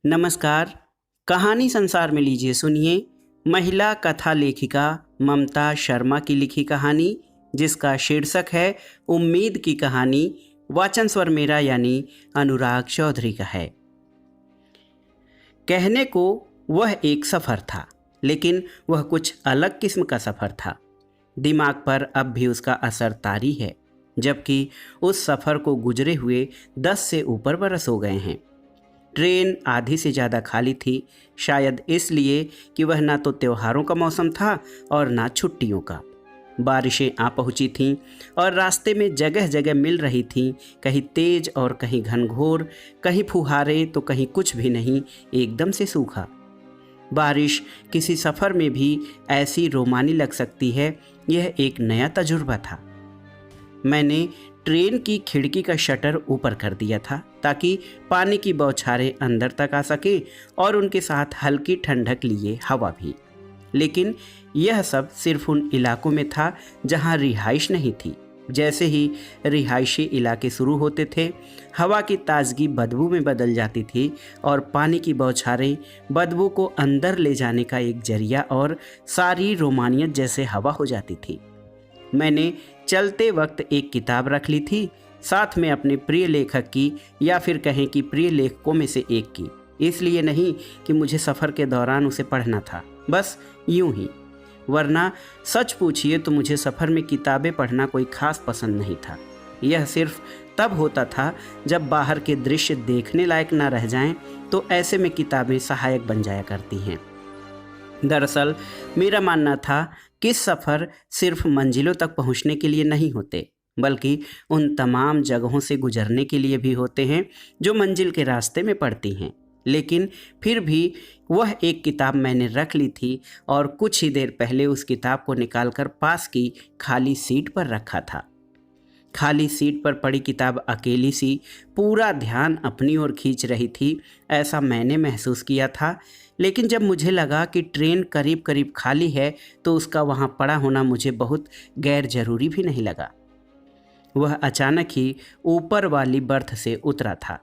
नमस्कार। कहानी संसार में लीजिए सुनिए महिला कथा लेखिका ममता शर्मा की लिखी कहानी, जिसका शीर्षक है उम्मीद की कहानी। वाचन स्वर मेरा यानी अनुराग चौधरी का है। कहने को वह एक सफ़र था, लेकिन वह कुछ अलग किस्म का सफ़र था। दिमाग पर अब भी उसका असर तारी है, जबकि उस सफ़र को गुजरे हुए 10 से ऊपर बरस हो गए हैं। ट्रेन आधी से ज़्यादा खाली थी, शायद इसलिए कि वह ना तो त्योहारों का मौसम था और ना छुट्टियों का। बारिशें आ पहुंची थीं और रास्ते में जगह जगह मिल रही थीं, कहीं तेज और कहीं घनघोर, कहीं फुहारे तो कहीं कुछ भी नहीं, एकदम से सूखा। बारिश किसी सफ़र में भी ऐसी रोमानी लग सकती है, यह एक नया तजुर्बा था। मैंने ट्रेन की खिड़की का शटर ऊपर कर दिया था ताकि पानी की बौछारें अंदर तक आ सकें और उनके साथ हल्की ठंडक लिए हवा भी। लेकिन यह सब सिर्फ उन इलाकों में था जहां रिहाइश नहीं थी। जैसे ही रिहायशी इलाके शुरू होते थे, हवा की ताजगी बदबू में बदल जाती थी और पानी की बौछारें बदबू को अंदर ले जाने का एक जरिया और सारी रोमानियत जैसे हवा हो जाती थी। मैंने चलते वक्त एक किताब रख ली थी, साथ में अपने प्रिय लेखक की, या फिर कहें कि प्रिय लेखकों में से एक की। इसलिए नहीं कि मुझे सफ़र के दौरान उसे पढ़ना था, बस यूं ही। वरना सच पूछिए तो मुझे सफ़र में किताबें पढ़ना कोई ख़ास पसंद नहीं था। यह सिर्फ तब होता था जब बाहर के दृश्य देखने लायक ना रह जाएं, तो ऐसे में किताबें सहायक बन जाया करती हैं। दरअसल मेरा मानना था कि सफ़र सिर्फ मंजिलों तक पहुंचने के लिए नहीं होते, बल्कि उन तमाम जगहों से गुजरने के लिए भी होते हैं जो मंजिल के रास्ते में पड़ती हैं। लेकिन फिर भी वह एक किताब मैंने रख ली थी और कुछ ही देर पहले उस किताब को निकालकर पास की खाली सीट पर रखा था। खाली सीट पर पड़ी किताब अकेली सी पूरा ध्यान अपनी ओर खींच रही थी, ऐसा मैंने महसूस किया था। लेकिन जब मुझे लगा कि ट्रेन करीब करीब खाली है, तो उसका वहाँ पड़ा होना मुझे बहुत गैर जरूरी भी नहीं लगा। वह अचानक ही ऊपर वाली बर्थ से उतरा था,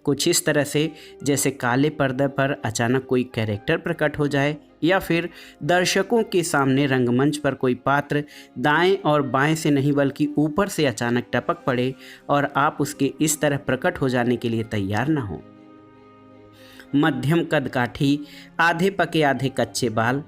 कुछ इस तरह से जैसे काले पर्दे पर अचानक कोई कैरेक्टर प्रकट हो जाए, या फिर दर्शकों के सामने रंगमंच पर कोई पात्र दाएं और बाएं से नहीं बल्कि ऊपर से अचानक टपक पड़े और आप उसके इस तरह प्रकट हो जाने के लिए तैयार न हो। मध्यम कद काठी, आधे पके आधे कच्चे बाल,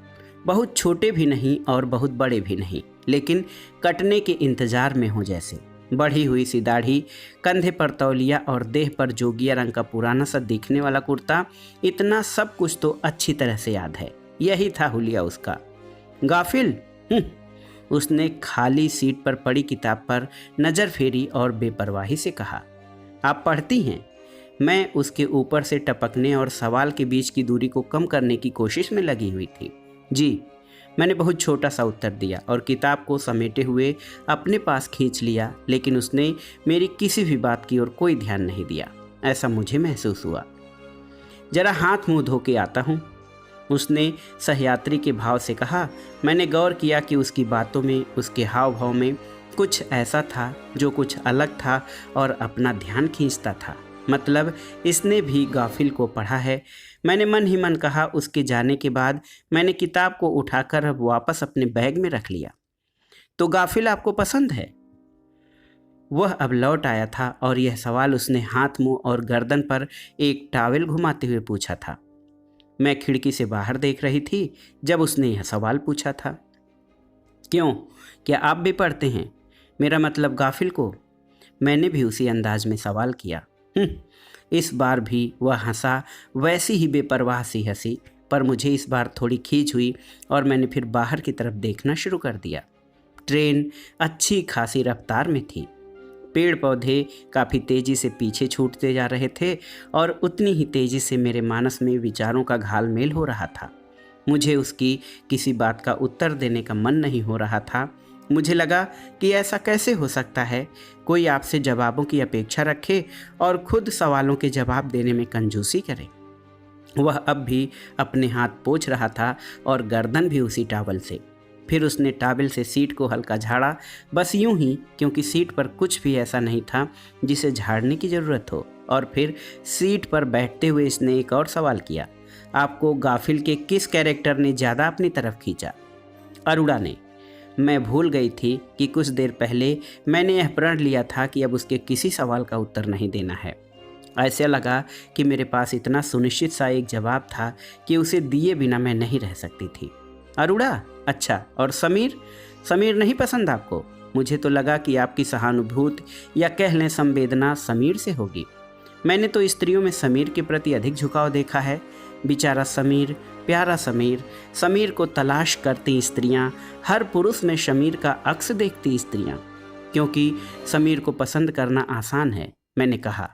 बहुत छोटे भी नहीं और बहुत बड़े भी नहीं, लेकिन कटने के इंतजार में हो जैसे। बढ़ी हुई सी दाढ़ी, कंधे पर तौलिया और देह पर जोगिया रंग का पुराना सा दिखने वाला कुर्ता, इतना सब कुछ तो अच्छी तरह से याद है। यही था हुलिया उसका। गाफिल, उसने खाली सीट पर पड़ी किताब पर नज़र फेरी और बेपरवाही से कहा, आप पढ़ती हैं? मैं उसके ऊपर से टपकने और सवाल के बीच की दूरी को कम करने की कोशिश में लगी हुई थी। जी, मैंने बहुत छोटा सा उत्तर दिया और किताब को समेटे हुए अपने पास खींच लिया, लेकिन उसने मेरी किसी भी बात की ओर कोई ध्यान नहीं दिया, ऐसा मुझे महसूस हुआ। जरा हाथ मुंह धो के आता हूँ, उसने सहयात्री के भाव से कहा। मैंने गौर किया कि उसकी बातों में, उसके हाव भाव में कुछ ऐसा था जो कुछ अलग था और अपना ध्यान खींचता था। मतलब इसने भी गाफिल को पढ़ा है। मैंने मन ही मन कहा। उसके जाने के बाद मैंने किताब को उठाकर अब वापस अपने बैग में रख लिया। तो गाफिल आपको पसंद है? वह अब लौट आया था और यह सवाल उसने हाथ, मुंह और गर्दन पर एक टॉवेल घुमाते हुए पूछा था। मैं खिड़की से बाहर देख रही थी जब उसने यह सवाल पूछा था। क्यों, क्या आप भी पढ़ते हैं? मेरा मतलब गाफिल को। मैंने भी उसी अंदाज में सवाल किया। इस बार भी वह हंसा, वैसी ही बेपरवाह सी हंसी, पर मुझे इस बार थोड़ी खींच हुई और मैंने फिर बाहर की तरफ देखना शुरू कर दिया। ट्रेन अच्छी खासी रफ्तार में थी। पेड़ पौधे काफ़ी तेज़ी से पीछे छूटते जा रहे थे और उतनी ही तेज़ी से मेरे मानस में विचारों का घालमेल हो रहा था। मुझे उसकी किसी बात का उत्तर देने का मन नहीं हो रहा था। मुझे लगा कि ऐसा कैसे हो सकता है, कोई आपसे जवाबों की अपेक्षा रखे और खुद सवालों के जवाब देने में कंजूसी करे। वह अब भी अपने हाथ पोंछ रहा था और गर्दन भी उसी टॉवल से। फिर उसने टॉवल से सीट को हल्का झाड़ा, बस यूं ही, क्योंकि सीट पर कुछ भी ऐसा नहीं था जिसे झाड़ने की ज़रूरत हो। और फिर सीट पर बैठते हुए इसने एक और सवाल किया, आपको गाफिल के किस कैरेक्टर ने ज़्यादा अपनी तरफ खींचा? अरुणा ने। मैं भूल गई थी कि कुछ देर पहले मैंने यह प्रण लिया था कि अब उसके किसी सवाल का उत्तर नहीं देना है। ऐसा लगा कि मेरे पास इतना सुनिश्चित सा एक जवाब था कि उसे दिए बिना मैं नहीं रह सकती थी। अरुणा? अच्छा, और समीर? समीर नहीं पसंद आपको? मुझे तो लगा कि आपकी सहानुभूति या कह लें संवेदना समीर से होगी। मैंने तो स्त्रियों में समीर के प्रति अधिक झुकाव देखा है। बेचारा समीर, प्यारा समीर, समीर को तलाश करती स्त्रियां, हर पुरुष में समीर का अक्स देखती स्त्रियां, क्योंकि समीर को पसंद करना आसान है। मैंने कहा,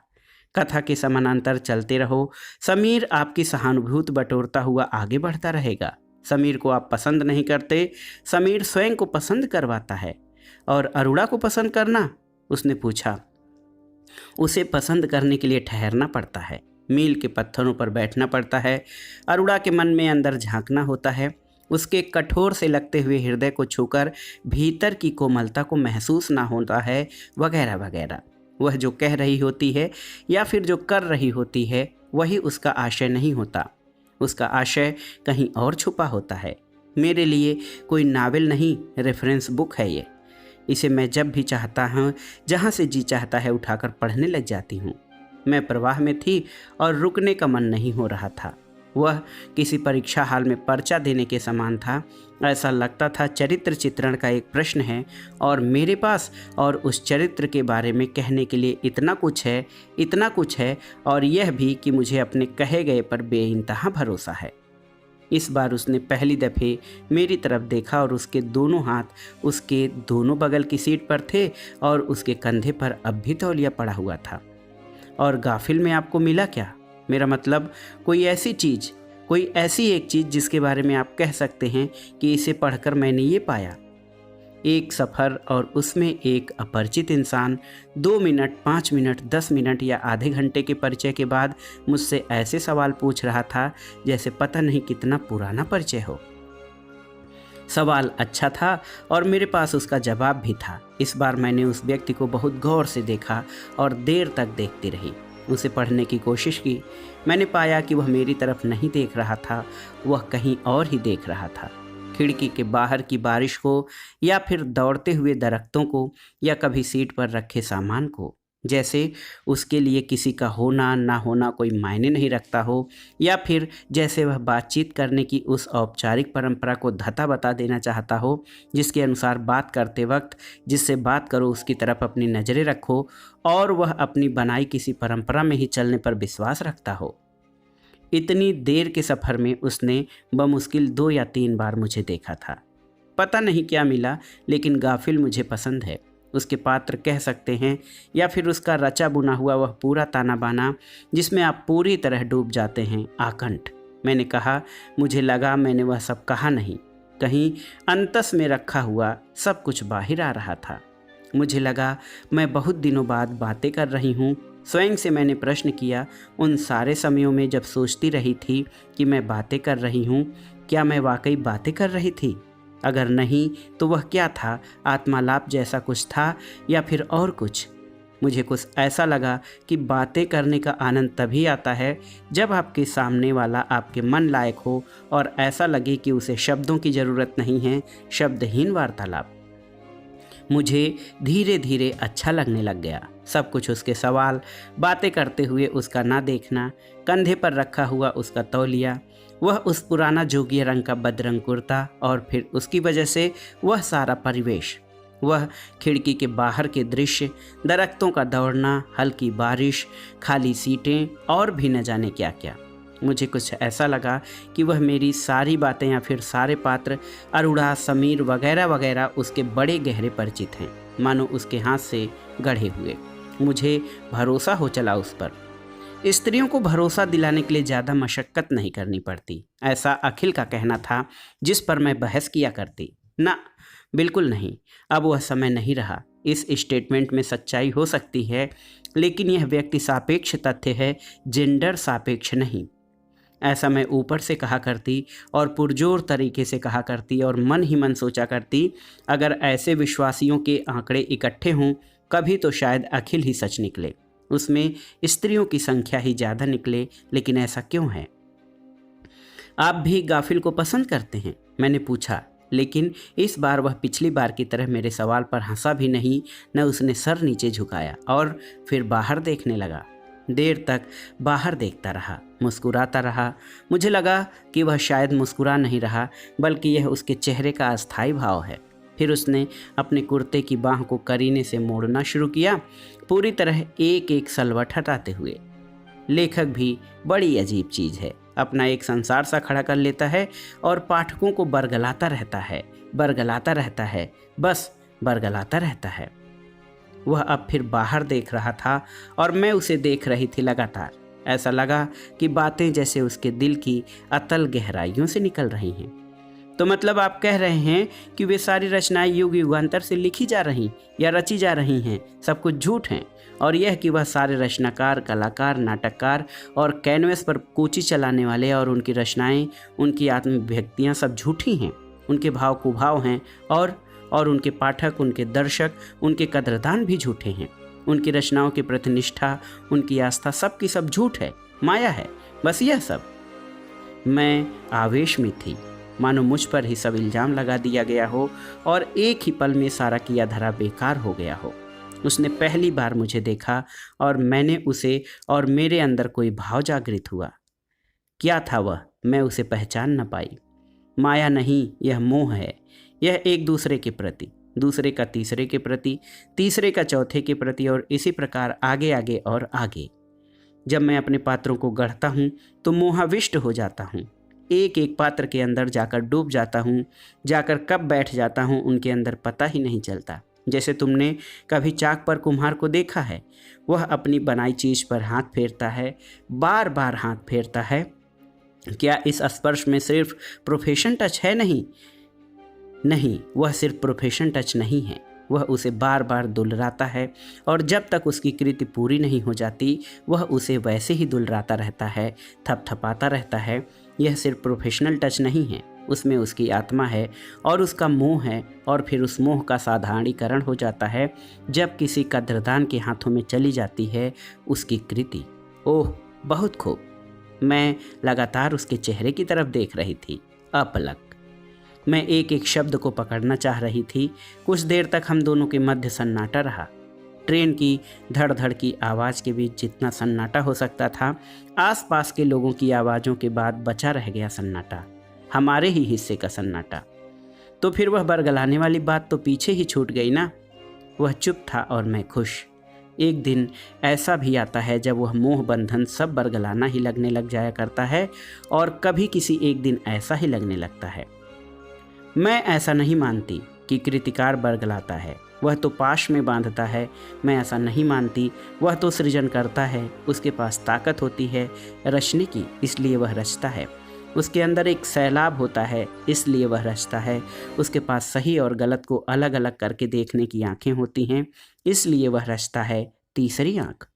कथा के समानांतर चलते रहो। समीर आपकी सहानुभूति बटोरता हुआ आगे बढ़ता रहेगा। समीर को आप पसंद नहीं करते, समीर स्वयं को पसंद करवाता है। और अरुणा को पसंद करना? उसने पूछा। उसे पसंद करने के लिए ठहरना पड़ता है, मील के पत्थरों पर बैठना पड़ता है, अरुणा के मन में अंदर झांकना होता है, उसके कठोर से लगते हुए हृदय को छूकर भीतर की कोमलता को महसूस ना होता है, वगैरह वगैरह। वह जो कह रही होती है या फिर जो कर रही होती है वही उसका आशय नहीं होता, उसका आशय कहीं और छुपा होता है। मेरे लिए कोई नावल नहीं, रेफरेंस बुक है ये। इसे मैं जब भी चाहता हूँ, जहाँ से जी चाहता है उठाकर पढ़ने लग जाती हूँ। मैं प्रवाह में थी और रुकने का मन नहीं हो रहा था। वह किसी परीक्षा हाल में पर्चा देने के समान था। ऐसा लगता था चरित्र चित्रण का एक प्रश्न है और मेरे पास और उस चरित्र के बारे में कहने के लिए इतना कुछ है और यह भी कि मुझे अपने कहे गए पर बेइंतहा भरोसा है। इस बार उसने पहली दफ़े मेरी तरफ देखा और उसके दोनों हाथ उसके दोनों बगल की सीट पर थे और उसके कंधे पर अब भी तौलिया पड़ा हुआ था। और गाफिल में आपको मिला क्या? मेरा मतलब कोई ऐसी एक चीज़ जिसके बारे में आप कह सकते हैं कि इसे पढ़कर मैंने ये पाया। एक सफ़र और उसमें एक अपरिचित इंसान 2 मिनट, 5 मिनट, 10 मिनट या आधे घंटे के परिचय के बाद मुझसे ऐसे सवाल पूछ रहा था जैसे पता नहीं कितना पुराना परिचय हो। सवाल अच्छा था और मेरे पास उसका जवाब भी था। इस बार मैंने उस व्यक्ति को बहुत गौर से देखा और देर तक देखती रही। उसे पढ़ने की कोशिश की। मैंने पाया कि वह मेरी तरफ नहीं देख रहा था, वह कहीं और ही देख रहा था। खिड़की के बाहर की बारिश को या फिर दौड़ते हुए दरख्तों को या कभी सीट पर रखे सामान को, जैसे उसके लिए किसी का होना ना होना कोई मायने नहीं रखता हो, या फिर जैसे वह बातचीत करने की उस औपचारिक परंपरा को धता बता देना चाहता हो जिसके अनुसार बात करते वक्त जिससे बात करो उसकी तरफ अपनी नज़रें रखो और वह अपनी बनाई किसी परंपरा में ही चलने पर विश्वास रखता हो। इतनी देर के सफ़र में उसने बमुश्किल 2 या 3 बार मुझे देखा था। पता नहीं क्या मिला, लेकिन गाफिल मुझे पसंद है। उसके पात्र कह सकते हैं या फिर उसका रचा बुना हुआ वह पूरा ताना बाना जिसमें आप पूरी तरह डूब जाते हैं, आकंठ। मैंने कहा, मुझे लगा मैंने वह सब कहा नहीं, कहीं अंतस में रखा हुआ सब कुछ बाहर आ रहा था। मुझे लगा मैं बहुत दिनों बाद बातें कर रही हूँ। स्वयं से मैंने प्रश्न किया, उन सारे समयों में जब सोचती रही थी कि मैं बातें कर रही हूँ, क्या मैं वाकई बातें कर रही थी? अगर नहीं तो वह क्या था? आत्मालाप जैसा कुछ था या फिर और कुछ? मुझे कुछ ऐसा लगा कि बातें करने का आनंद तभी आता है जब आपके सामने वाला आपके मन लायक हो और ऐसा लगे कि उसे शब्दों की ज़रूरत नहीं है, शब्दहीन वार्तालाप। मुझे धीरे धीरे अच्छा लगने लग गया। सब कुछ, उसके सवाल, बातें करते हुए उसका ना देखना, कंधे पर रखा हुआ उसका तौलिया, वह उस पुराना जोगिया रंग का बदरंग कुर्ता और फिर उसकी वजह से वह सारा परिवेश, वह खिड़की के बाहर के दृश्य, दरख्तों का दौड़ना, हल्की बारिश, खाली सीटें और भी न जाने क्या क्या। मुझे कुछ ऐसा लगा कि वह मेरी सारी बातें या फिर सारे पात्र, अरुणा, समीर वगैरह वगैरह उसके बड़े गहरे परिचित हैं, मानो उसके हाथ से गढ़े हुए। मुझे भरोसा हो चला उस पर। स्त्रियों को भरोसा दिलाने के लिए ज़्यादा मशक्क़त नहीं करनी पड़ती, ऐसा अखिल का कहना था, जिस पर मैं बहस किया करती। ना, बिल्कुल नहीं। अब वह समय नहीं रहा। इस स्टेटमेंट में सच्चाई हो सकती है, लेकिन यह व्यक्ति सापेक्ष तथ्य है, जेंडर सापेक्ष नहीं। ऐसा मैं ऊपर से कहा करती और पुरजोर तरीके से कहा करती और मन ही मन सोचा करती, अगर ऐसे विश्वासियों के आंकड़े इकट्ठे हों कभी तो शायद अखिल ही सच निकले। उसमें स्त्रियों की संख्या ही ज़्यादा निकले, लेकिन ऐसा क्यों है? आप भी गाफिल को पसंद करते हैं? मैंने पूछा, लेकिन इस बार वह पिछली बार की तरह मेरे सवाल पर हंसा भी नहीं, न उसने सर नीचे झुकाया और फिर बाहर देखने लगा। देर तक बाहर देखता रहा, मुस्कुराता रहा। मुझे लगा कि वह शायद मुस्कुरा नहीं रहा, बल्कि यह उसके चेहरे का अस्थायी भाव है। फिर उसने अपने कुर्ते की बाह को करीने से मोड़ना शुरू किया, पूरी तरह एक एक सलवट हटाते हुए। लेखक भी बड़ी अजीब चीज़ है, अपना एक संसार सा खड़ा कर लेता है और पाठकों को बरगलाता रहता है, बरगलाता रहता है, बस बरगलाता रहता है। वह अब फिर बाहर देख रहा था और मैं उसे देख रही थी लगातार। ऐसा लगा कि बातें जैसे उसके दिल की अतल गहराइयों से निकल रही हैं। तो मतलब आप कह रहे हैं कि वे सारी रचनाएं युग युगांतर से लिखी जा रही या रची जा रही हैं, सब कुछ झूठ हैं, और यह कि वह सारे रचनाकार, कलाकार, नाटककार और कैनवस पर कोची चलाने वाले और उनकी रचनाएं, उनकी आत्मव्यक्तियाँ सब झूठी हैं, उनके भाव कुभाव हैं और उनके पाठक, उनके दर्शक, उनके कदरदान भी झूठे हैं। उनकी रचनाओं की प्रतिनिष्ठा, उनकी आस्था, सब की सब झूठ है, माया है, बस यह सब। मैं आवेश में थी, मानो मुझ पर ही सब इल्ज़ाम लगा दिया गया हो और एक ही पल में सारा किया धरा बेकार हो गया हो। उसने पहली बार मुझे देखा और मैंने उसे, और मेरे अंदर कोई भाव जागृत हुआ। क्या था वह? मैं उसे पहचान न पाई। माया नहीं, यह मोह है। यह एक दूसरे के प्रति, दूसरे का तीसरे के प्रति, तीसरे का चौथे के प्रति, और इसी प्रकार आगे आगे और आगे। जब मैं अपने पात्रों को गढ़ता हूँ तो मोहाविष्ट हो जाता हूँ, एक एक पात्र के अंदर जाकर डूब जाता हूँ। जाकर कब बैठ जाता हूँ उनके अंदर पता ही नहीं चलता। जैसे तुमने कभी चाक पर कुम्हार को देखा है, वह अपनी बनाई चीज़ पर हाथ फेरता है, बार बार हाथ फेरता है। क्या इस स्पर्श में सिर्फ प्रोफेशन टच है? नहीं, वह सिर्फ प्रोफेशन टच नहीं है, वह उसे बार बार दुलराता है, और जब तक उसकी कृति पूरी नहीं हो जाती वह उसे वैसे ही दुलराता रहता है, थपथपाता रहता है। यह सिर्फ प्रोफेशनल टच नहीं है, उसमें उसकी आत्मा है और उसका मोह है, और फिर उस मोह का साधारणीकरण हो जाता है जब किसी कद्रदान के हाथों में चली जाती है उसकी कृति। ओह, बहुत खूब। मैं लगातार उसके चेहरे की तरफ देख रही थी, अपलक। मैं एक एक शब्द को पकड़ना चाह रही थी। कुछ देर तक हम दोनों के मध्य सन्नाटा रहा। ट्रेन की धड़ धड़ की आवाज़ के बीच जितना सन्नाटा हो सकता था, आसपास के लोगों की आवाज़ों के बाद बचा रह गया सन्नाटा, हमारे ही हिस्से का सन्नाटा। तो फिर वह बरगलाने वाली बात तो पीछे ही छूट गई ना। वह चुप था और मैं खुश। एक दिन ऐसा भी आता है जब वह मोह बंधन सब बरगलाना ही लगने लग जाया करता है, और कभी किसी एक दिन ऐसा ही लगने लगता है। मैं ऐसा नहीं मानती कि कृतिकार बरगलाता है, वह तो पाश में बांधता है। मैं ऐसा नहीं मानती, वह तो सृजन करता है, उसके पास ताकत होती है रचने की, इसलिए वह रचता है। उसके अंदर एक सैलाब होता है, इसलिए वह रचता है। उसके पास सही और गलत को अलग अलग करके देखने की आंखें होती हैं, इसलिए वह रचता है। तीसरी आंख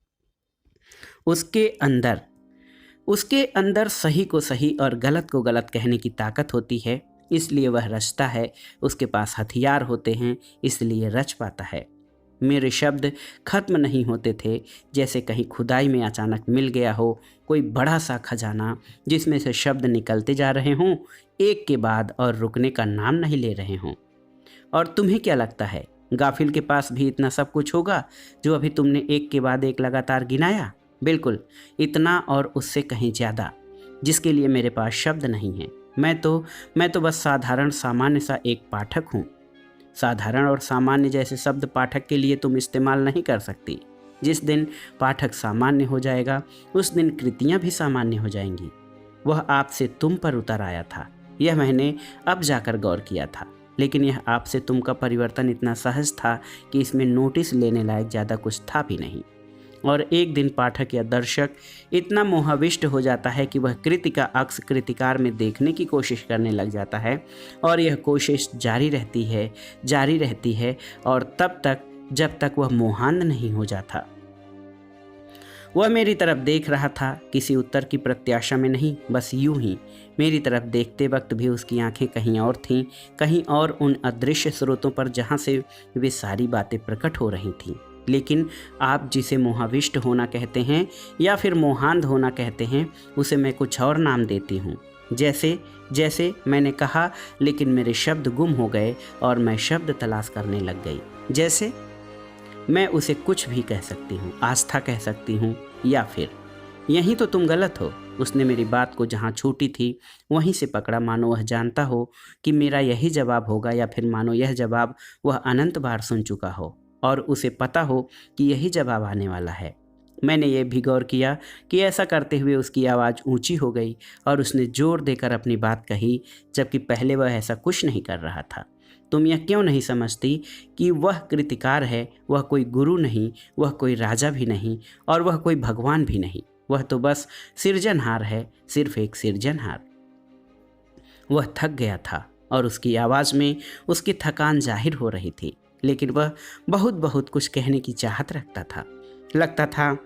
उसके अंदर सही को सही और गलत को गलत कहने की ताकत होती है, इसलिए वह रचता है। उसके पास हथियार होते हैं, इसलिए रच पाता है। मेरे शब्द खत्म नहीं होते थे, जैसे कहीं खुदाई में अचानक मिल गया हो कोई बड़ा सा खजाना, जिसमें से शब्द निकलते जा रहे हों एक के बाद, और रुकने का नाम नहीं ले रहे हों। और तुम्हें क्या लगता है, गाफिल के पास भी इतना सब कुछ होगा जो अभी तुमने एक के बाद एक लगातार गिनाया? बिल्कुल इतना, और उससे कहीं ज़्यादा, जिसके लिए मेरे पास शब्द नहीं है। मैं तो बस साधारण सामान्य सा एक पाठक हूँ। साधारण और सामान्य जैसे शब्द पाठक के लिए तुम इस्तेमाल नहीं कर सकती। जिस दिन पाठक सामान्य हो जाएगा उस दिन कृतियाँ भी सामान्य हो जाएंगी। वह आपसे तुम पर उतर आया था, यह मैंने अब जाकर गौर किया था, लेकिन यह आपसे तुम का परिवर्तन इतना सहज था कि इसमें नोटिस लेने लायक ज़्यादा कुछ था भी नहीं। और एक दिन पाठक या दर्शक इतना मोहाविष्ट हो जाता है कि वह कृति का अक्स कृतिकार में देखने की कोशिश करने लग जाता है, और यह कोशिश जारी रहती है और तब तक जब तक वह मोहांध नहीं हो जाता। वह मेरी तरफ देख रहा था, किसी उत्तर की प्रत्याशा में नहीं, बस यूं ही। मेरी तरफ देखते वक्त भी उसकी आंखें कहीं और थीं, कहीं और उन अदृश्य स्रोतों पर जहाँ से वे सारी बातें प्रकट हो रही थीं। लेकिन आप जिसे मोहाविष्ट होना कहते हैं या फिर मोहांध होना कहते हैं, उसे मैं कुछ और नाम देती हूँ। जैसे जैसे मैंने कहा, लेकिन मेरे शब्द गुम हो गए और मैं शब्द तलाश करने लग गई। जैसे मैं उसे कुछ भी कह सकती हूँ, आस्था कह सकती हूँ, या फिर यहीं तो तुम गलत हो। उसने मेरी बात को जहाँ छूटी थी वहीं से पकड़ा, मानो वह जानता हो कि मेरा यही जवाब होगा, या फिर मानो यह जवाब वह अनंत बार सुन चुका हो और उसे पता हो कि यही जवाब आने वाला है। मैंने ये भी गौर किया कि ऐसा करते हुए उसकी आवाज़ ऊंची हो गई और उसने जोर देकर अपनी बात कही, जबकि पहले वह ऐसा कुछ नहीं कर रहा था। तुम यह क्यों नहीं समझती कि वह कृतिकार है, वह कोई गुरु नहीं, वह कोई राजा भी नहीं और वह कोई भगवान भी नहीं। वह तो बस सिरजनहार है, सिर्फ एक सिरजनहार। वह थक गया था और उसकी आवाज़ में उसकी थकान जाहिर हो रही थी, लेकिन वह बहुत बहुत कुछ कहने की चाहत रखता था। लगता था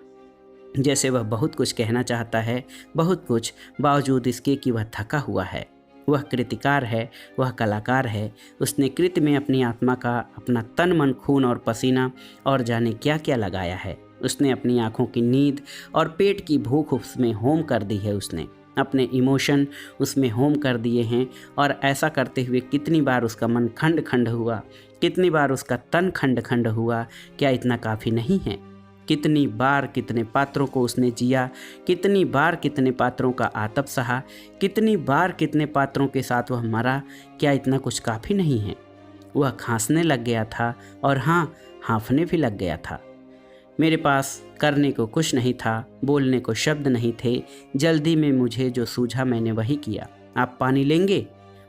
जैसे वह बहुत कुछ कहना चाहता है, बहुत कुछ, बावजूद इसके कि वह थका हुआ है। वह कृतिकार है, वह कलाकार है। उसने कृत्य में अपनी आत्मा का, अपना तन मन खून और पसीना और जाने क्या क्या लगाया है। उसने अपनी आँखों की नींद और पेट की भूख उसमें होम कर दी है। उसने अपने इमोशन उसमें होम कर दिए हैं, और ऐसा करते हुए कितनी बार उसका मन खंड खंड हुआ, कितनी बार उसका तन खंड खंड हुआ। क्या इतना काफ़ी नहीं है? कितनी बार कितने पात्रों को उसने जिया, कितनी बार कितने पात्रों का आतप सहा, कितनी बार कितने पात्रों के साथ वह मरा। क्या इतना कुछ काफ़ी नहीं है? वह खांसने लग गया था और हाँ, हाँफने भी लग गया था। मेरे पास करने को कुछ नहीं था, बोलने को शब्द नहीं थे। जल्दी में मुझे जो सूझा मैंने वही किया। आप पानी लेंगे?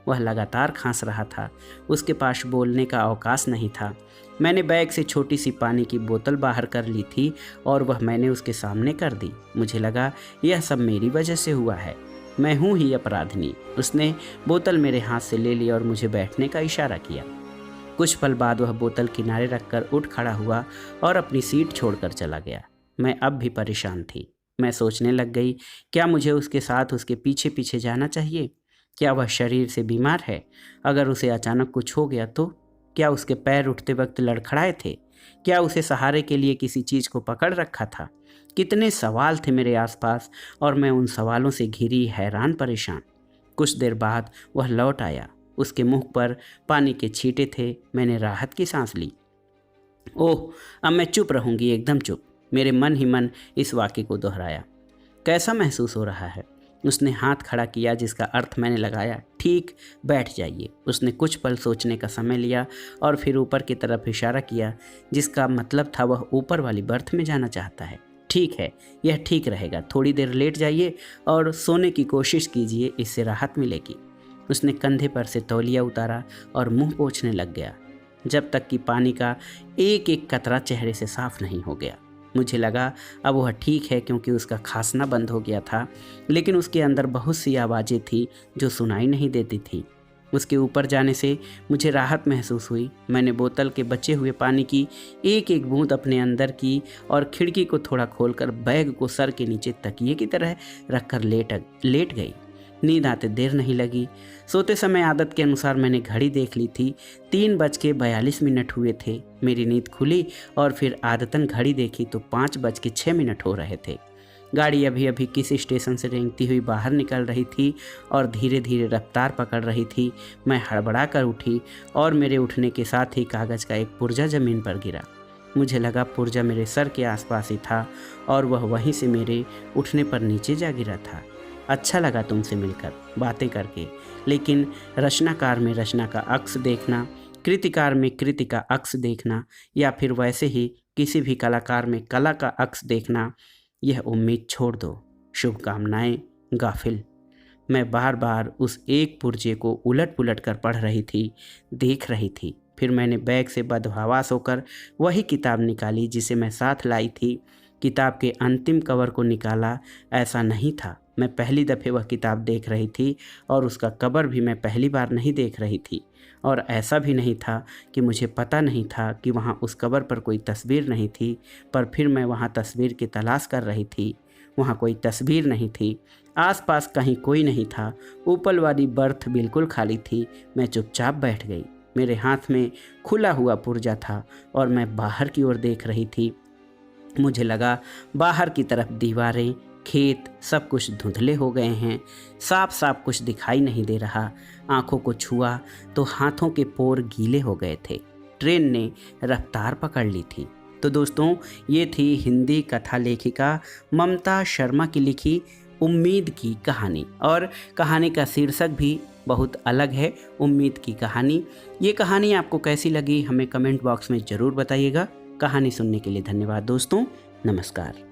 वह लगातार खांस रहा था, उसके पास बोलने का अवकाश नहीं था। मैंने बैग से छोटी सी पानी की बोतल बाहर कर ली थी और वह मैंने उसके सामने कर दी। मुझे लगा यह सब मेरी वजह से हुआ है, मैं हूँ ही अपराधिनी। उसने बोतल मेरे हाथ से ले ली और मुझे बैठने का इशारा किया। कुछ पल बाद वह बोतल किनारे रखकर उठ खड़ा हुआ और अपनी सीट छोड़कर चला गया। मैं अब भी परेशान थी। मैं सोचने लग गई, क्या मुझे उसके साथ उसके पीछे पीछे जाना चाहिए? क्या वह शरीर से बीमार है? अगर उसे अचानक कुछ हो गया तो? क्या उसके पैर उठते वक्त लड़खड़ाए थे? क्या उसे सहारे के लिए किसी चीज़ को पकड़ रखा था? कितने सवाल थे मेरे आसपास और मैं उन सवालों से घिरी, हैरान परेशान। कुछ देर बाद वह लौट आया। उसके मुंह पर पानी के छींटे थे। मैंने राहत की सांस ली। ओह, अब मैं चुप रहूंगी, एकदम चुप। मेरे मन ही मन इस वाक्य को दोहराया। कैसा महसूस हो रहा है? उसने हाथ खड़ा किया, जिसका अर्थ मैंने लगाया, ठीक, बैठ जाइए। उसने कुछ पल सोचने का समय लिया और फिर ऊपर की तरफ इशारा किया, जिसका मतलब था वह ऊपर वाली बर्थ में जाना चाहता है। ठीक है, यह ठीक रहेगा। थोड़ी देर लेट जाइए और सोने की कोशिश कीजिए, इससे राहत मिलेगी। उसने कंधे पर से तौलिया उतारा और मुंह पोंछने लग गया, जब तक कि पानी का एक एक कतरा चेहरे से साफ नहीं हो गया। मुझे लगा अब वह ठीक है, क्योंकि उसका खांसना बंद हो गया था, लेकिन उसके अंदर बहुत सी आवाज़ें थीं जो सुनाई नहीं देती थी। उसके ऊपर जाने से मुझे राहत महसूस हुई। मैंने बोतल के बचे हुए पानी की एक एक बूंद अपने अंदर की और खिड़की को थोड़ा खोलकर बैग को सर के नीचे तकिए की तरह रखकर लेट गई। नींद आते देर नहीं लगी। सोते समय आदत के अनुसार मैंने घड़ी देख ली थी। 3:42 हुए थे। मेरी नींद खुली और फिर आदतन घड़ी देखी तो 5:06 हो रहे थे। गाड़ी अभी अभी किसी स्टेशन से रेंगती हुई बाहर निकल रही थी और धीरे धीरे रफ्तार पकड़ रही थी। मैं हड़बड़ा कर उठी और मेरे उठने के साथ ही कागज़ का एक पुर्जा ज़मीन पर गिरा। मुझे लगा पुर्जा मेरे सर के आसपास ही था और वह वहीं से मेरे उठने पर नीचे जा गिरा था। अच्छा लगा तुमसे मिलकर, बातें करके, लेकिन रचनाकार में रचना का अक्स देखना, कृतिकार में कृति का अक्स देखना, या फिर वैसे ही किसी भी कलाकार में कला का अक्स देखना, यह उम्मीद छोड़ दो। शुभकामनाएं, गाफिल। मैं बार बार उस एक पुर्जे को उलट पुलट कर पढ़ रही थी, देख रही थी। फिर मैंने बैग से बदहवास होकर वही किताब निकाली जिसे मैं साथ लाई थी। किताब के अंतिम कवर को निकाला। ऐसा नहीं था, मैं पहली दफ़े वह किताब देख रही थी और उसका कवर भी मैं पहली बार नहीं देख रही थी। और ऐसा भी नहीं था कि मुझे पता नहीं था कि वहाँ उस कवर पर कोई तस्वीर नहीं थी, पर फिर मैं वहाँ तस्वीर की तलाश कर रही थी। वहाँ कोई तस्वीर नहीं थी, आसपास कहीं कोई नहीं था। ऊपर वाली बर्थ बिल्कुल खाली थी। मैं चुपचाप बैठ गई। मेरे हाथ में खुला हुआ पुर्जा था और मैं बाहर की ओर देख रही थी। मुझे लगा बाहर की तरफ दीवारें, खेत सब कुछ धुंधले हो गए हैं, साफ साफ कुछ दिखाई नहीं दे रहा। आंखों को छुआ तो हाथों के पोर गीले हो गए थे। ट्रेन ने रफ्तार पकड़ ली थी। तो दोस्तों, ये थी हिंदी कथा लेखिका ममता शर्मा की लिखी उम्मीद की कहानी, और कहानी का शीर्षक भी बहुत अलग है, उम्मीद की कहानी। ये कहानी आपको कैसी लगी हमें कमेंट बॉक्स में ज़रूर बताइएगा। कहानी सुनने के लिए धन्यवाद दोस्तों, नमस्कार।